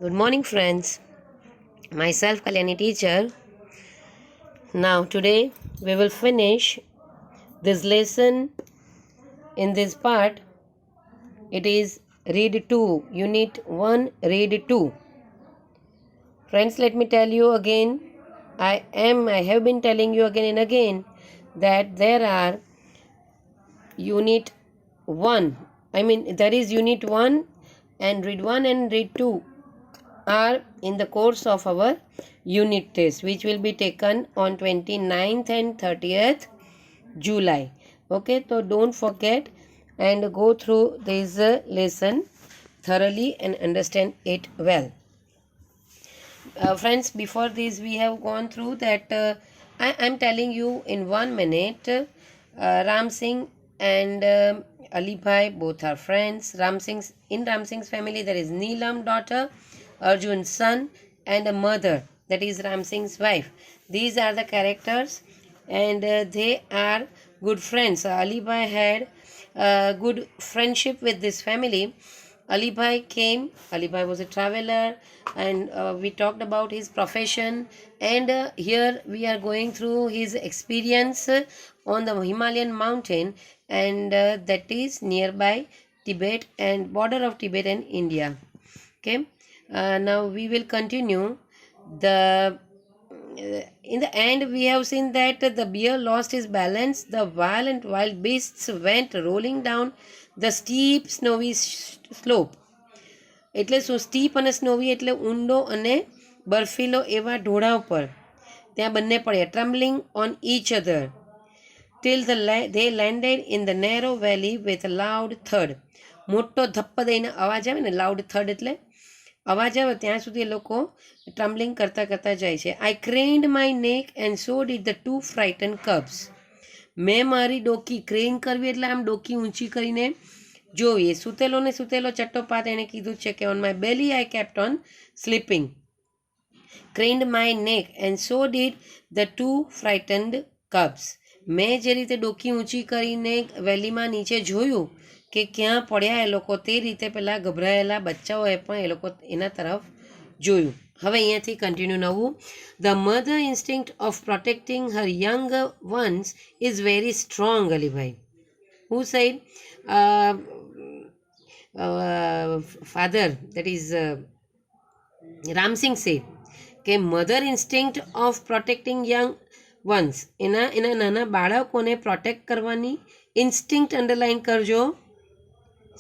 Good morning, friends. Myself, Kalyani teacher. Now, today we will finish this lesson in this part. It is Read 2, Unit 1, Read 2. Friends, let me tell you again. I have been telling you again and again that there are Unit 1. There is Unit 1 and Read 1 and Read 2 are in the course of our unit test, which will be taken on 29th and 30th July. Okay, so don't forget and go through this lesson thoroughly and understand it well. Friends, before this we have gone through that. I am telling you in 1 minute. Ram Singh and Ali Bhai both are friends. Ram Singh's family there is Neelam daughter, Arjun's son, and a mother, that is Ram Singh's wife. These are the characters, and they are good friends. Ali Bhai had good friendship with this family. Ali Bhai came. Ali Bhai was a traveler, and we talked about his profession. And here we are going through his experience on the Himalayan mountain, and that is nearby Tibet and border of Tibet and India. Okay, now we will continue. In the end, we have seen that the bear lost his balance. The violent wild beasts went rolling down the steep snowy slope. એટલે શું steep અને snowy એટલે ઊંડો અને બર્ફીલો એવા ઢોળાવ પર ત્યાં બંને પડ્યા, tumbling on each other till they landed in the narrow valley with a loud thud. મોટો ધપ્પ દઈને અવાજ આવે ને, લાઉડ થડ એટલે અવાજ આવે ત્યાં સુધી એ લોકો ટ્રમ્બલિંગ કરતા કરતા જાય છે. I craned my neck and so did the two frightened cubs. મેં મારી ડોકી, ક્રેન કરવી એટલે આમ ડોકી ઊંચી કરીને જોવી. સુતેલો ને સુતેલો ચટ્ટોપાત એણે કીધું છે કે on my belly I kept on sleeping. Craned my neck and so did the two frightened cubs. મેં જે રીતે ડોકી ઊંચી કરીને વેલીમાં નીચે જોયું કે ક્યાં પડ્યા એ લોકો, તે રીતે પેલા ગભરાયેલા બચ્ચાઓએ પણ એ લોકો એના તરફ જોયું. હવે અહીંયાથી કન્ટિન્યુ નવું. The mother instinct of protecting Har young once is very strong. Alibhai who said father, that is Ram Singh said કે mother instinct of protecting young ones, એના નાના બાળકોને પ્રોટેક્ટ કરવાની ઇન્સ્ટિંક્ટ અંડરલાઇન કરજો.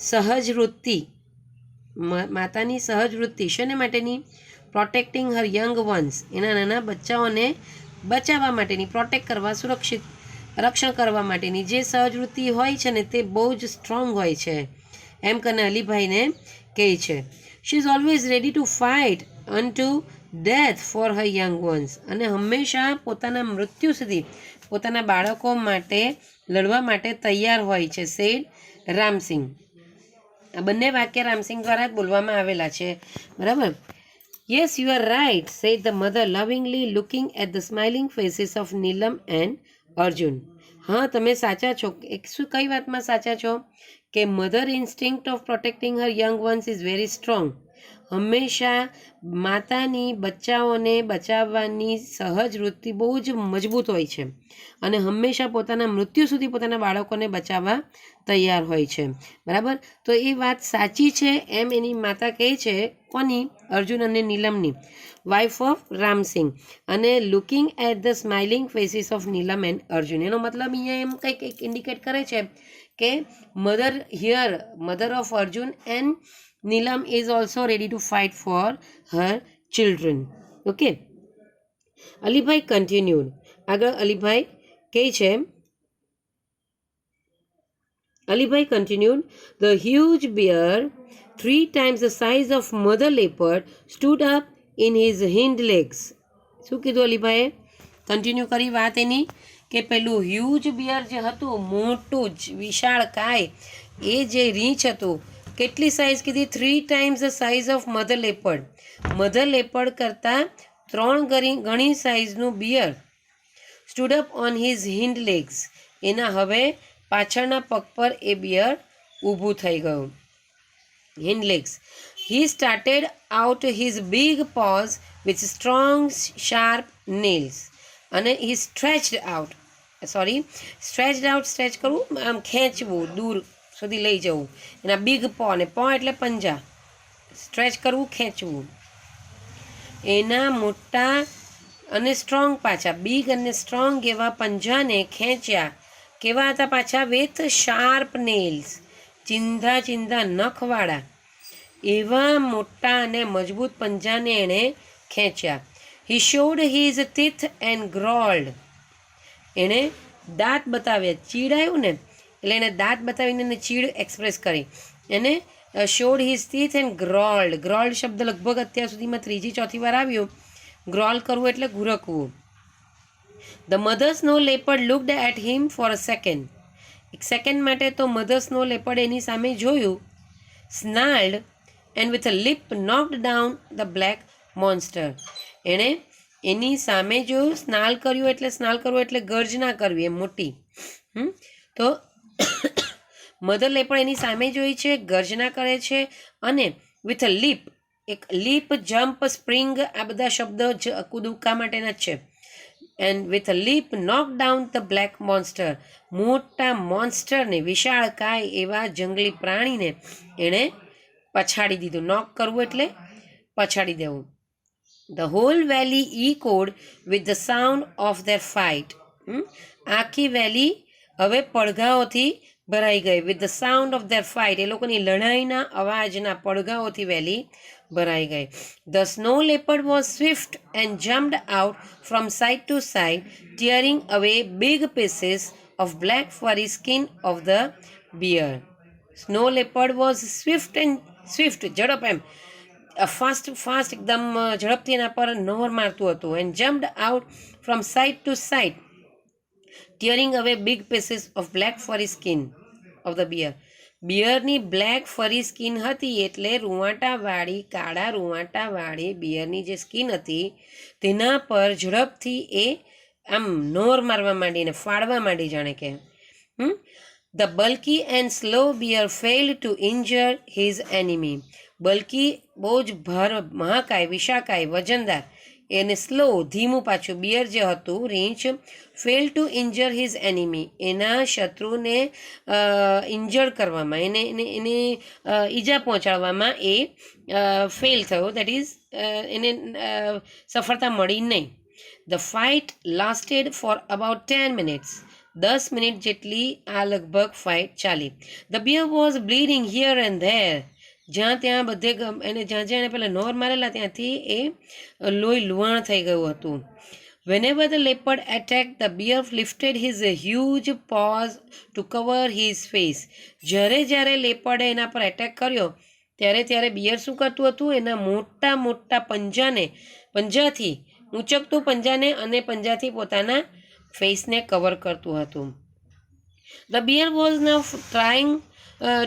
સહજ વૃત્તિ, માતાની સહજ વૃત્તિ શેને માટેની? પ્રોટેક્ટિંગ હર યંગ વન્સ, એના નાના બચ્ચાઓને બચાવવા માટેની, પ્રોટેક્ટ કરવા, સુરક્ષિત રક્ષણ કરવા માટેની જે સહજ વૃત્તિ હોય છે ને તે બહુ જ સ્ટ્રોંગ હોય છે એમ કરીને અલીભાઈને કહે છે. She is always ready to fight unto death for her young ones, અને હંમેશા પોતાના મૃત્યુ સુધી પોતાના બાળકો માટે લડવા માટે તૈયાર હોય છે, સેડ રામસિંહ. આ બંને વાક્ય રામસિંહ દ્વારા જ બોલવામાં આવેલા છે, બરાબર? Yes, you are right, said the mother lovingly looking at the smiling faces of Neelam and Arjun. હા, તમે સાચા છો. શું કઈ વાતમાં સાચા છો? કે mother instinct of protecting Har young once is very strong. હંમેશા માતાની બચ્ચાઓને બચાવવાની સહજ વૃત્તિ બહુ જ મજબૂત હોય છે અને હંમેશા પોતાના મૃત્યુ સુધી પોતાના બાળકોને બચાવવા તૈયાર હોય છે, બરાબર? તો એ વાત સાચી છે એમ એની માતા કહે છે. કોની? અર્જુન અને નીલમની, વાઇફ ઓફ રામસિંહ. અને looking at the smiling faces of Neelam and Arjun, એનો મતલબ અહીંયા એમ કંઈક ઇન્ડિકેટ કરે છે કે mother of Arjun and Neelam is also ready to fight for her children. Okay. Alibhai continued. આગળ અલીભાઈ કહે છે, Alibhai continued, the huge bear 3 times the size of mother leopard stood up in his hind legs. શું કીધું અલીભાઈએ? Continue કરી વાત એની કે પેલું huge beer જે હતું, મોટું જ વિશાળ કાય, એ જે રીંછ હતું, કેટલી સાઇઝ કીધી? 3 times the size of mother leopard. Mother leopard કરતાં 3 ગણી સાઇઝનું bear stood up on his hind legs, એના હવે પાછળના પગ પર એ બિયર ઊભું થઈ ગયું. Hind legs. He started out his big paws with strong, sharp nails. અને he stretched out. સ્ટ્રેચ કરવું આમ ખેંચવું, દૂર સુધી લઈ જવું. એના બિગ પો, અને પો એટલે પંજા. સ્ટ્રેચ કરવું, ખેંચવું. એના મોટા અને સ્ટ્રોંગ પાછા, બિગ અને સ્ટ્રોંગ એવા પંજાને ખેંચ્યા. કેવા હતા પાછા? વિથ શાર્પ નેલ્સ, ચિંધા નખવાળા એવા મોટા અને મજબૂત પંજાને એણે ખેંચ્યા. હી શોડ હિઝ ટીથ એન્ડ ગ્રોલ્ડ. એણે દાંત બતાવ્યા. ચીડાયું ને એટલે એણે દાંત બતાવીને એને ચીડ એક્સપ્રેસ કરી. એને શોડ હિઝ ટીથ એન્ડ ગ્રોલ્ડ. ગ્રોલ્ડ શબ્દ લગભગ અત્યાર સુધીમાં 3જી 4થી વાર આવ્યો. ગ્રોલ કરવું એટલે ગુરકવું. The mother snow leopard looked at him for a second. એક સેકન્ડ માટે તો મધર સ્નો લેપર્ડ એની સામે જોયું. Snarled and with a leap knocked down the black monster. એણે એની સામે જોયું. સ્નાલ કરવું એટલે ગર્જના કરવી, એમ મોટી. તો મધર લેપર્ડ એની સામે જોઈ છે, ગર્જના કરે છે. અને વિથ અ લિપ, એક લીપ, જમ્પ, સ્પ્રિંગ, આ બધા શબ્દો કૂદકા માટેના જ છે. And with a leap knock down the black monster. મોટા મોન્સ્ટરને, વિશાળકાય એવા જંગલી પ્રાણીને એણે પછાડી દીધું. નોક કરવું એટલે પછાડી દેવું. The whole valley echoed with the sound of their fight. આખી વેલી હવે પડઘાઓથી ભરાઈ ગઈ. With the sound of their fight, એ લોકોની લડાઈના અવાજના પડઘાઓથી વેલી ભરાઈ ગઈ. The snow leopard was swift and jumped out from side to side, tearing away big pieces of black furry skin of the bear. Snow leopard was swift, ઝડપ એમ, fast એકદમ ઝડપથી એના પર નોર મારતું હતું. And jumped out from side to side, tearing away big pieces of black furry skin of the bear. બિયરની બ્લેક ફરી સ્કિન હતી, એટલે કાળા રૂંવાટાવાળી બિયરની જે સ્કિન હતી તેના પર ઝડપથી એ આમ નોર મારવા માંડીને ફાડવા માંડી, જાણે કે. The bulky and slow bear failed to injure his enemy. Bulky, બહુ જ મહાકાય, વિશાળકાય, વજનદાર, એને સ્લો, ધીમું પાછું, બિયર જે હતું, રીંછ, fail to injure his enemy, એના શત્રુને ઇન્જર કરવામાં, એને ઈજા પહોંચાડવામાં એ ફેલ થયો. દેટ ઇઝ એને સફળતા મળી નહીં. The fight lasted for about 10 minutes. 10 minute જેટલી આ લગભગ ફાઇટ ચાલી. The bear was bleeding here and there. જ્યાં ત્યાં બધે જ્યાં એને પહેલાં નોર મારેલા ત્યાંથી એ લોહી લુહાણ થઈ ગયું હતું. Whenever the leopard attacked, the bear lifted his huge paws to cover his face. જ્યારે લેપર્ડે એના પર એટેક કર્યો ત્યારે બિયર શું કરતું હતું? એના મોટા પંજાથી ઊંચકતું પંજાને અને પંજાથી પોતાના ફેસને કવર કરતું હતું. The bear was now trying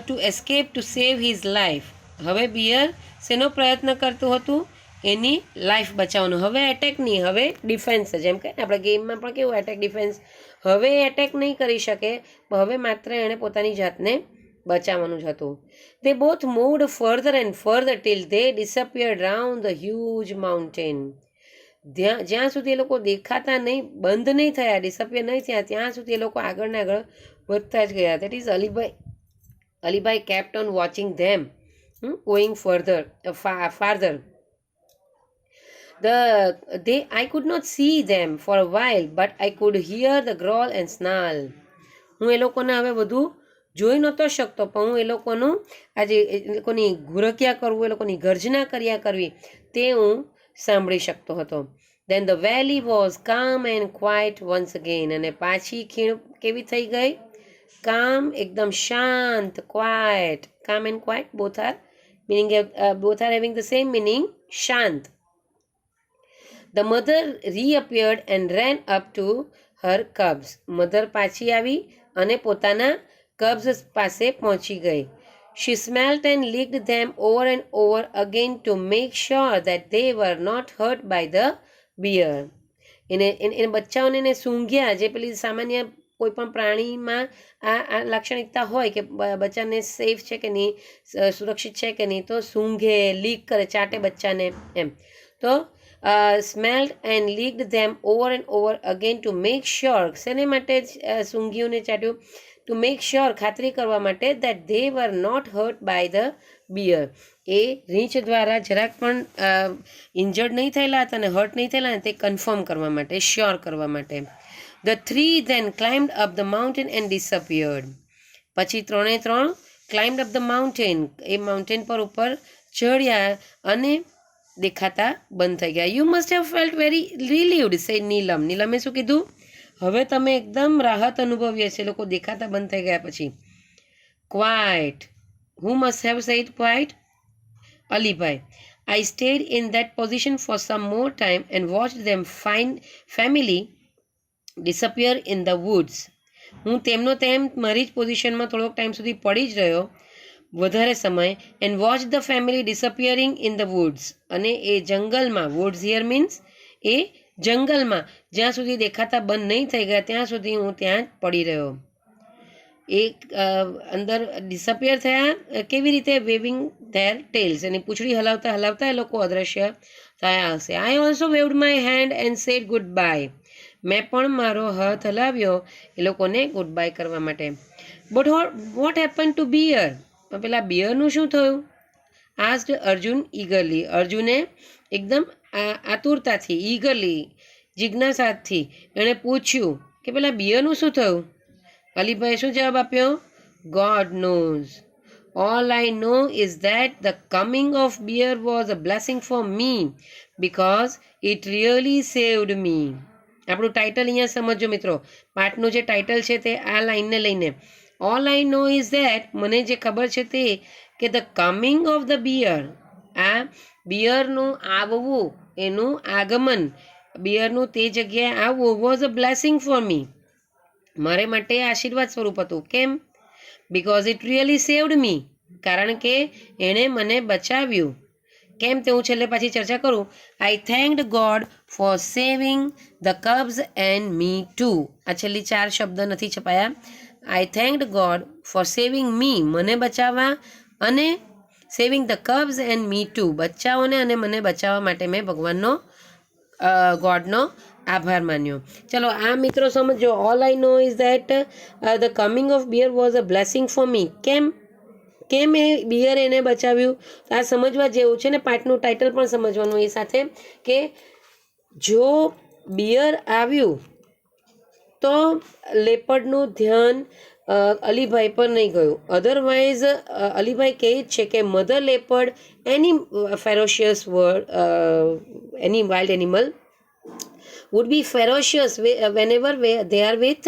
to escape to save his life. હવે બિયર શેનો પ્રયત્ન કરતું હતું? એની લાઈફ બચાવવાનું. હવે એટેક નહીં, હવે ડિફેન્સ. જેમ કે આપણે ગેમમાં પણ કેવું એટેક ડિફેન્સ. હવે એટેક નહીં કરી શકે, હવે માત્ર એણે પોતાની જાતને બચાવવાનું જ હતું. They both moved further and further till they disappeared round the huge mountain. જ્યાં સુધી એ લોકો દેખાતા નહીં, બંધ નહીં થયા, ડિસઅપિયર નહીં થયા, ત્યાં સુધી એ લોકો આગળ વધતા જ ગયા. That is Alibhai kept on watching them going farther. I could not see them for a while, but I could hear the growl and snarl. હું એ લોકોને હવે વધુ જોઈ નહોતો શકતો, પણ હું એ લોકોનું એ લોકોની ગુરક્યા કરવું, એ લોકોની ગર્જના કર્યા કરવી, તે હું સાંભળી શકતો હતો. Then the valley was calm and quiet once again. અને પાછી ખીણ કેવી થઈ ગઈ? કામ, એકદમ શાંત, ક્વાઇટ. કામ and quite both are having the same meaning, શાંત. The mother reappeared and ran up to her cubs. Mother પાછી આવી અને પોતાના cubs પાસે પહોંચી ગઈ. She smelt and licked them over and over again to make sure that they were not hurt by the bear. એને બચ્ચાઓને સૂંઘ્યા, જે પેલી સામાન્ય કોઈ પણ પ્રાણીમાં આ લાક્ષણિકતા હોય કે બચ્ચાને સેફ છે કે નહીં, સુરક્ષિત છે કે નહીં, તો સૂંઘે, લીક કરે, ચાટે બચ્ચાને એમ. તો smelled and licked them over and over again to make sure, શેને માટે સૂંઘ્યું ને ચાટ્યું? ટુ મેક શ્યોર, ખાતરી કરવા માટે that they were not hurt by the bear, એ રીંછ દ્વારા જરાક પણ ઇન્જર્ડ નહીં થયેલા હતા અને હર્ટ નહીં થયેલા ને તે કન્ફર્મ કરવા માટે, શ્યોર કરવા માટે. The three then climbed up the mountain and disappeared, પછી ત્રણે ત્રણ ક્લાઇમ્ડ અપ ધ માઉન્ટેન, એ માઉન્ટેન પર ઉપર ચડ્યા અને દેખાતા બંધ થઈ ગયા. You must have felt very relieved, say Neelam, નીલમે શું કીધું? હવે તમે એકદમ રાહત અનુભવી હશે, લોકો દેખાતા બંધ થઈ ગયા પછી. Quite, who must have said quiet? Alibhai. I stayed in that position for some more time and watched them find family disappear in the woods. હું તેમનો તેમ મારી જ પોઝિશનમાં થોડોક ટાઈમ સુધી પડી જ રહ્યો, વધારે સમય. And watch the family disappearing in the woods, અને એ જંગલમાં, વુડ્સ હિયર મીન્સ એ જંગલમાં, જ્યાં સુધી દેખાતા બંધ નહીં થઈ ગયા ત્યાં સુધી હું ત્યાં જ પડી રહ્યો. એ અંદર ડિસઅપિયર થયા કેવી રીતે? વેવિંગ ધેર ટેલ્સ, એની પૂંછડી હલાવતા હલાવતા એ લોકો અદૃશ્ય થયા હશે. I also વેવડ my hand and said good bye, મેં પણ મારો હાથ હલાવ્યો એ લોકોને ગુડ બાય કરવા માટે. But what happen to bear, પેલા બિયરનું શું થયું? આસ્ડ અર્જુન ઈગરલી, અર્જુને એકદમ આતુરતાથી, ઈગરલી, જિજ્ઞાસાથી એણે પૂછ્યું કે પેલા બિયરનું શું થયું? અલીભાઈએ શું જવાબ આપ્યો? God knows, all I know is that the coming of bear was a blessing for me because it really saved me. આપણું ટાઇટલ અહીંયા સમજો મિત્રો, પાઠનું જે ટાઇટલ છે તે આ લાઈનને લઈને. All I know is that, મને જે ખબર છે તે કે the coming of the bear, આ બિયરનું આવવું, એનું આગમન, બિયરનું તે જગ્યાએ આવવું, was a blessing for me, મારે માટે આશીર્વાદ સ્વરૂપ હતું. કેમ? Because it really saved me, કારણ કે એણે મને બચાવ્યું. કેમ તે હું છેલ્લે પાછી ચર્ચા કરું. I thanked God for saving the cubs and me too, આ છેલ્લી 4 શબ્દ નથી છપાયા. I thanked God for saving me, મને બચાવવા, અને saving the cubs and me too, બચ્ચાઓને અને મને બચાવવા માટે મેં ભગવાનનો, ગોડનો આભાર માન્યો. ચલો આ મિત્રો સમજો. All I know is that the coming of bear was a blessing for me. કેમ એ બિયર એને બચાવ્યું? તો આ સમજવા જેવું છે ને, પાઠનું ટાઇટલ પણ સમજવાનું એ સાથે, કે જો બિયર આવ્યું તો લેપર્ડનું ધ્યાન અલીભાઈ પર નહીં ગયું. અધરવાઇઝ અલીભાઈ કહે છે કે મધર લેપર્ડ, એની ફેરોશિયસ એની wild animal would be ferocious whenever they are with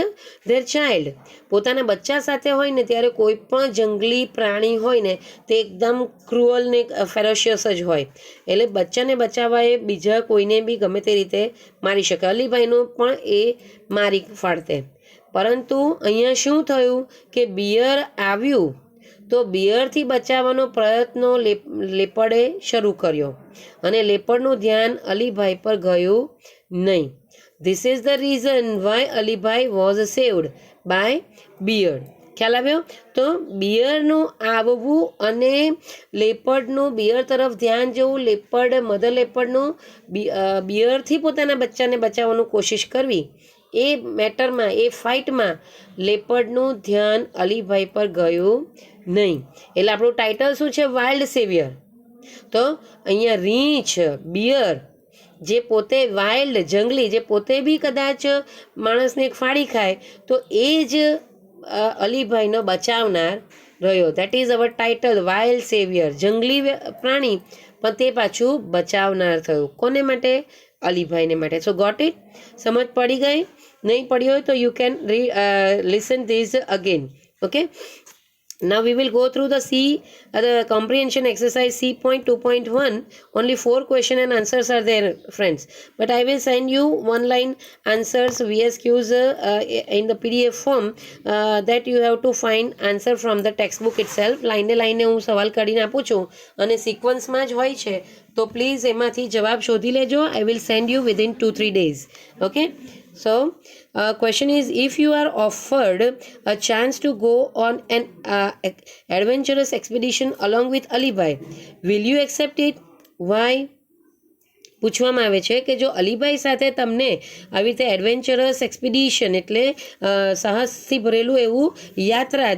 their child. પોતાના બચ્ચા સાથે હોય ને ત્યારે કોઈ પણ જંગલી પ્રાણી હોય ને તે એકદમ ક્રુઅલ ને ફેરોશિયસ જ હોય, એટલે બચ્ચાને બચાવવા એ બીજા કોઈને બી ગમે તે રીતે મારી શકે. અલીભાઈનું પણ એ મારી ફાળતે. પરંતુ અહીંયા શું થયું કે બિયર આવ્યું તો બિયરથી બચાવવાનો પ્રયત્ન લેપર્ડે શરૂ કર્યો અને લેપર્ડનું ધ્યાન અલીભાઈ પર ગયું નહીં. This is the reason why Alibhai was saved by bear. ખ્યાલ આવ્યો? તો બિયરનું આવવું અને લેપર્ડનું બિયર તરફ ધ્યાન જવું, લેપર્ડ, મધર લેપર્ડનું બિયરથી પોતાના બચ્ચાને બચાવવાનું કોશિશ કરવી, એ મેટરમાં, એ ફાઇટમાં લેપર્ડનું ધ્યાન અલીભાઈ પર ગયું નહીં. એટલે આપણું ટાઇટલ શું છે? Wild saviour. તો અહીંયા રીંછ, બિયર, જે પોતે વાઇલ્ડ, જંગલી, જે પોતે બી કદાચ માણસને એક ફાડી ખાય તો એ જ અલીભાઈનો બચાવનાર રહ્યો. That is our title, wild saviour. જંગલી પ્રાણી પણ તે પાછું બચાવનાર થયું. કોને માટે? અલીભાઈને માટે. સો ગોટ ઇટ? સમજ પડી ગઈ? નહીં પડી હોય તો you can listen this again. Okay, now we will go through the comprehension exercise C.2.1. Only 4 question and answers are there, friends, but I will send you one line answers, VSQs in the PDF form that you have to find answer from the textbook itself. line હું સવાલ કાઢીને આપું છું અને સિક્વન્સમાં જ હોય છે, તો પ્લીઝ એમાંથી જવાબ શોધી લેજો. I will send you within 2-3 days. Okay, So, question is, if you are offered a chance to go on an adventurous expedition along with Alibai, will you accept it? Why? પૂછવામાં આવે છે કે જો અલીભાઈ સાથે તમને આવી રીતે એડવેન્ચરસ એક્સપિડિશન એટલે સાહસથી ભરેલું એવું યાત્રા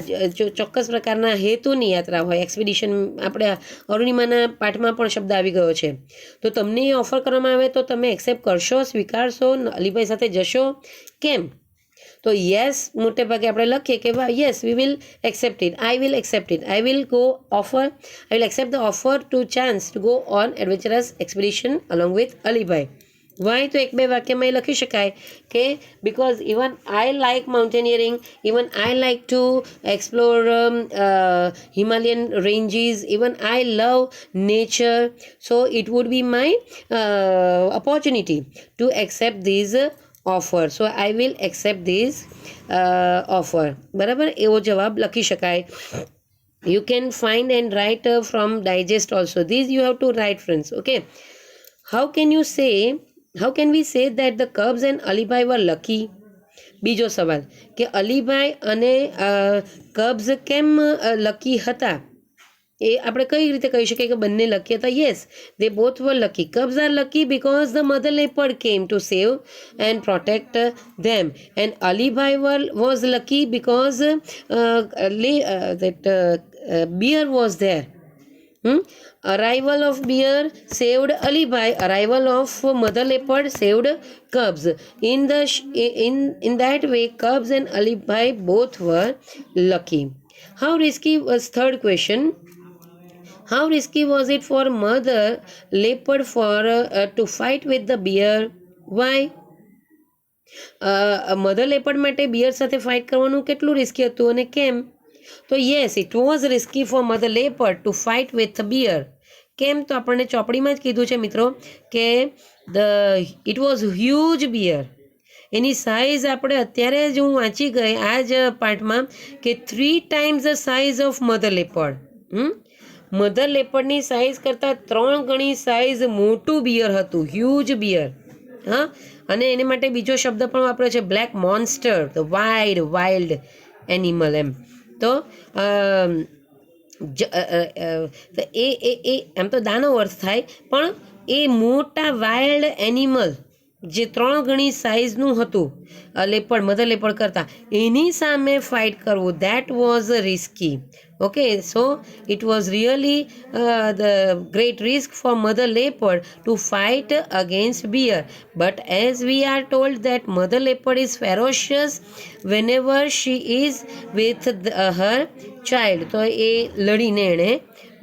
ચોક્કસ પ્રકારના હેતુની યાત્રા હોય એક્સપિડિશન આપણે અરુણિમાના પાઠમાં પણ શબ્દ આવી ગયો છે તો તમને એ ઓફર કરવામાં આવે તો તમે એક્સેપ્ટ કરશો સ્વીકારશો અલીભાઈ સાથે જશો કેમ તો યસ મોટે ભાગે આપણે લખીએ કે yes we will accept it I will accept it I will go offer I will accept the offer to chance to go on adventurous expedition along with Alibhai why તો એક બે વાક્યમાં એ લખી શકાય કે because even I like mountaineering even I like to explore Himalayan ranges even I love nature so it would be my opportunity to accept these offer so I will accept these offer બરાબર એવો જવાબ લખી શકાય you can find and write from digest also these you have to write friends okay how can we say that the cubs and Alibhai were lucky બીજો સવાલ કે અલીભાઈ અને cubs કેમ લકી હતા એ આપણે કઈ રીતે કહી શકીએ કે બંને લકી હતા yes they both were lucky cubs are lucky because the mother leopard came to save and protect them and Alibhai was lucky because that bear was there. Arrival of bear saved Alibai. Arrival of mother leopard saved cubs. In that way, cubs and Alibai both were lucky. How risky was third question? How risky was it for mother leopard to fight with the bear? Why? Mother leopard માટે bear સાથે fight કરવાનું કેટલું risky હતું અને કેમ તો yes it was risky for mother leopard to fight with bear કેમ તો આપણને ચોપડીમાં જ કીધું છે મિત્રો કે ઇટ વોઝ હ્યુજ બિયર એની સાઇઝ આપણે અત્યારે જ હું વાંચી ગઈ આ જ પાર્ટમાં કે 3 times the size of mother leopard mother લેપર્ડની સાઇઝ કરતાં 3 ગણી સાઇઝ મોટું બિયર હતું હ્યુજ બિયર હા અને એને માટે બીજો શબ્દ પણ વાપર્યો છે black monster the wild animal એમ તો એ એમ તો દાનવ અર્થ થાય પણ એ મોટા વાઇલ્ડ એનિમલ જે 3 ગણી સાઇઝનું હતું લેપર્ડ મધર લેપર્ડ કરતાં એની સામે ફાઇટ કરવું that was risky okay so it was really the great risk for mother leopard to fight against bear but as we are told that mother leopard is ferocious whenever she is with her child તો એ લડીને એણે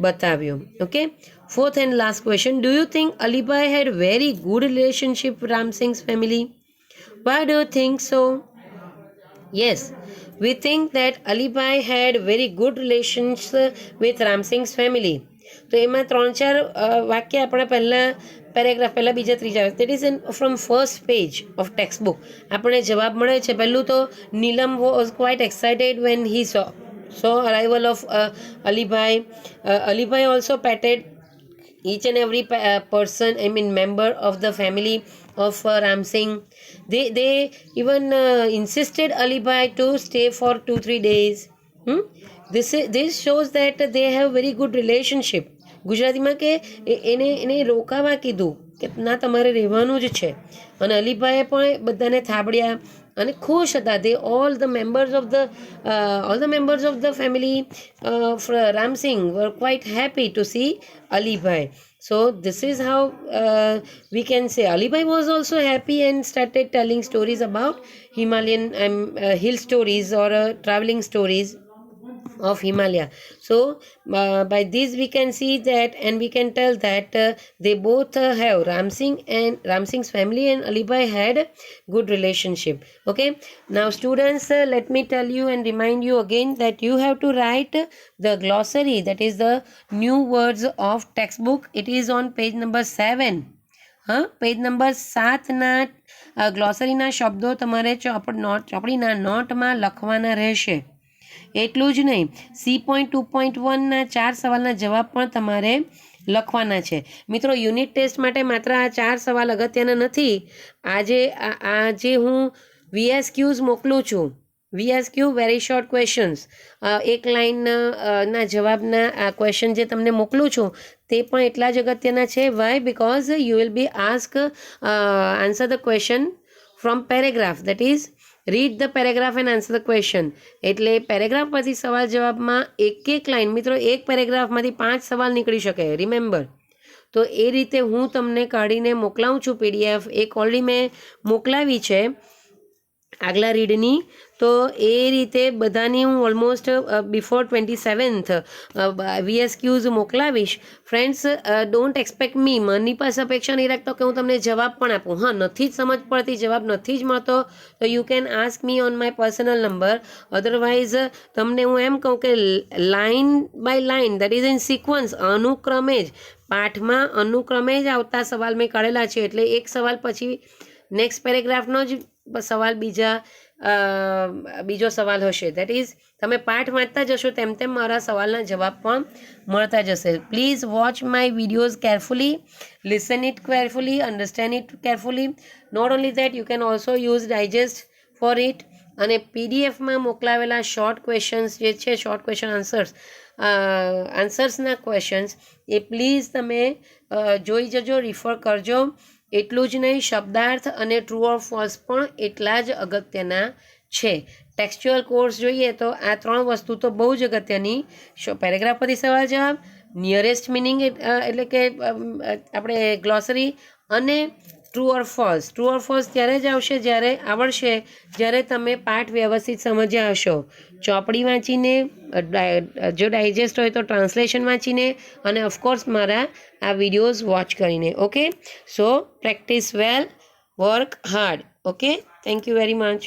બતાવ્યું okay fourth and last question do you think Alibai had very good relationship with Ram Singh's family why do you think so yes we think that Alibai had very good relations with Ram Singh's family. તો એમાં 3-4 વાક્ય આપણે paragraph પહેલાં બીજા ત્રીજા that is from first page of textbook આપણે જવાબ મળે છે પહેલું તો Neelam was quite excited when he saw arrival of Alibai. Alibai also patted each and every person member of the family of Ram Singh. They even insisted Alibai to stay for 2-3 days. This shows that they have very good relationship. ગુજરાતીમાં કે એને રોકાવા કીધું કે ના તમારે રહેવાનું જ છે અને અલીભાઈએ પણ બધાને થાબડ્યા અને ખુશ હતા they all the members of the family of Ram Singh were quite happy to see Alibai. So this is how we can say Alibai was also happy and started telling stories about Himalayan hill stories or traveling stories of Himalaya. So by this we can see that and we can tell that they both have Ram Singh's family and Alibai had good relationship. Okay, now students let me tell you and remind you again that you have to write the glossary, that is the new words of textbook. It is on page number 7. Page number 7ના ગ્લોસરીના શબ્દો તમારે ચોપડીના નોટમાં લખવાના રહેશે એટલું જ નહીં C.2.1ના 4 સવાલના જવાબ પણ તમારે લખવાના છે. મિત્રો યુનિટ ટેસ્ટ માટે માત્ર આ 4 સવાલ અગત્યના નથી. આજે હું VSQs મોકલું છું. VSQ વેરી શોર્ટ ક્વેશ્ચન્સ, એક લાઇનના જવાબના આ ક્વેશ્ચન જે તમને મોકલું છું તે પણ એટલા જ અગત્યના છે. Why? Because you will be ask answer the question from paragraph, that is read the paragraph and answer the question. એટલે પેરેગ્રાફ પરથી સવાલ જવાબમાં એક લાઇન, મિત્રો એક પેરેગ્રાફમાંથી 5 સવાલ નીકળી શકે, રિમેમ્બર. તો એ રીતે હું તમને કાઢીને મોકલાવું છું PDF. એક ઓલરેડી મેં મોકલાવી છે આગલા રીડની. તો એ રીતે બધાની હું ઓલમોસ્ટ બિફોર 27th VSQs મોકલાવીશ. ફ્રેન્ડ્સ, ડોન્ટ એક્સપેક્ટ મી, મની પાસે અપેક્ષા નહીં રાખતો કે હું તમને જવાબ પણ આપું. હા, નથી જ સમજ પડતી, જવાબ નથી જ મળતો, તો you can ask me on my personal number. Otherwise તમને હું એમ કહું કે line by line, that is in sequence, અનુક્રમે જ પાઠમાં અનુક્રમે જ આવતા સવાલ મેં કાઢેલા છે. એટલે એક સવાલ પછી નેક્સ્ટ પેરેગ્રાફનો જ સવાલ બીજો સવાલ હશે. દેટ ઇઝ તમે પાઠ વાંચતા જશો તેમ તેમ મારા સવાલના જવાબ પણ મળતા જશે. Please watch my videos carefully, listen it carefully, understand it carefully. Not only that, you can also use digest for it. અને PDFમાં મોકલાવેલા શોર્ટ ક્વેશ્ચન્સ જે છે, શોર્ટ ક્વેશ્ચન આન્સર્સના ક્વેશ્ચન્સ, એ પ્લીઝ તમે જોઈ જજો, રિફર કરજો. એટલું જ નહીં, શબ્દાર્થ અને ટ્રુ ઓર ફોલ્સ પણ એટલા જ અગત્યના છે. ટેક્સ્ચ્યુઅલ કોર્સ જોઈએ તો આ 3 વસ્તુ તો બહુ જ અગત્યની. પેરેગ્રાફ પરથી સવાલ જવાબ, નિયરેસ્ટ મિનિંગ એટલે કે આપણે ગ્લોસરી, અને true or false. True or false ત્યારે જ આવડશે જ્યારે તમે પાઠ વ્યવસ્થિત સમજ્યા હશો. ચોપડી વાંચીને, જો ડાયજેસ્ટ હોય તો ટ્રાન્સલેશન વાંચીને, અને ઓફકોર્સ મારા આ વિડીયોઝ વોચ કરીને. Okay, so practice well, work hard. Okay, thank you very much.